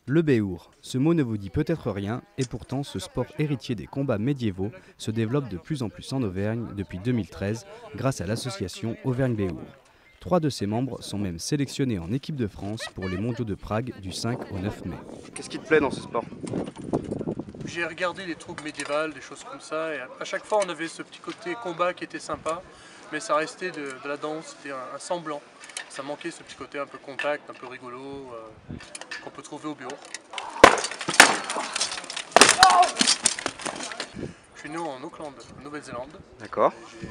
Le béour, ce mot ne vous dit peut-être rien, et pourtant ce sport héritier des combats médiévaux se développe de plus en plus en Auvergne depuis 2013 grâce à l'association Auvergne-Béour. 3 de ses membres sont même sélectionnés en équipe de France pour les mondiaux de Prague du 5 au 9 mai. Qu'est-ce qui te plaît dans ce sport ? J'ai regardé les troupes médiévales, des choses comme ça, et à chaque fois on avait ce petit côté combat qui était sympa, mais ça restait de la danse, c'était un semblant. Ça manquait ce petit côté un peu contact, un peu rigolo, qu'on peut trouver au bureau. Je suis né en Auckland, en Nouvelle-Zélande. D'accord. J'ai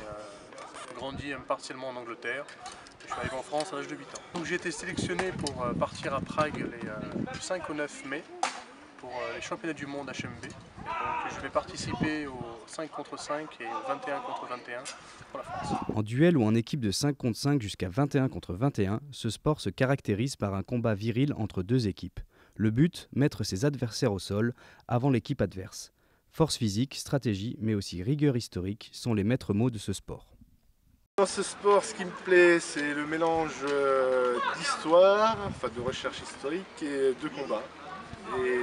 grandi partiellement en Angleterre. Je suis arrivé en France à l'âge de 8 ans. Donc j'ai été sélectionné pour partir à Prague du 5 au 9 mai pour les championnats du monde HMB. Donc je vais participer au 5 contre 5 et au 21 contre 21 pour la France. En duel ou en équipe de 5 contre 5 jusqu'à 21 contre 21, ce sport se caractérise par un combat viril entre deux équipes. Le but, mettre ses adversaires au sol avant l'équipe adverse. Force physique, stratégie, mais aussi rigueur historique sont les maîtres mots de ce sport. Dans ce sport, ce qui me plaît, c'est le mélange d'histoire, enfin de recherche historique et de combat. Et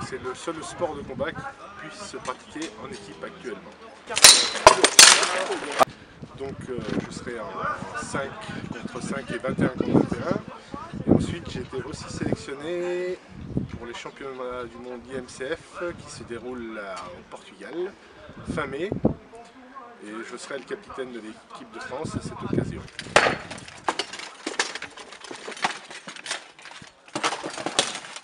c'est le seul sport de combat qui puisse se pratiquer en équipe actuellement. Donc je serai en 5 contre 5 et 21 contre 21. Et ensuite j'ai été aussi sélectionné pour les championnats du monde IMCF qui se déroulent au Portugal fin mai. Et je serai le capitaine de l'équipe de France à cette occasion.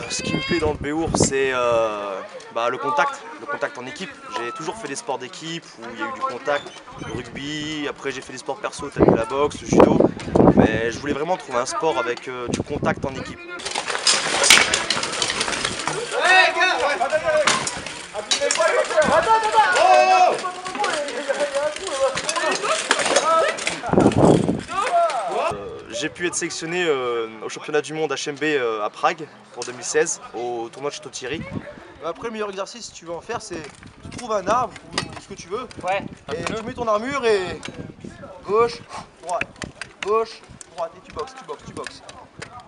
Ce qui me plaît dans le béour, c'est le contact en équipe. J'ai toujours fait des sports d'équipe où il y a eu du contact, le rugby, après j'ai fait des sports perso, tels que la boxe, le judo. Mais je voulais vraiment trouver un sport avec du contact en équipe. J'ai pu être sélectionné au championnat du monde HMB à Prague pour 2016, au tournoi de Château-Thierry. Après, le meilleur exercice, si tu veux en faire, c'est tu trouves un arbre ou ce que tu veux, et tu mets ton armure et gauche, droite, et tu boxes.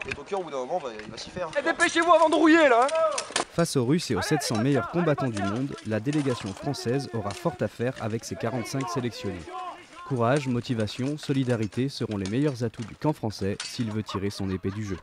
Et ton cœur, au bout d'un moment, il va s'y faire. Dépêchez-vous avant de rouiller là. Face aux Russes et aux 700 meilleurs combattants du monde, la délégation française aura fort à faire avec ses 45 sélectionnés. Courage, motivation, solidarité seront les meilleurs atouts du camp français s'il veut tirer son épée du jeu.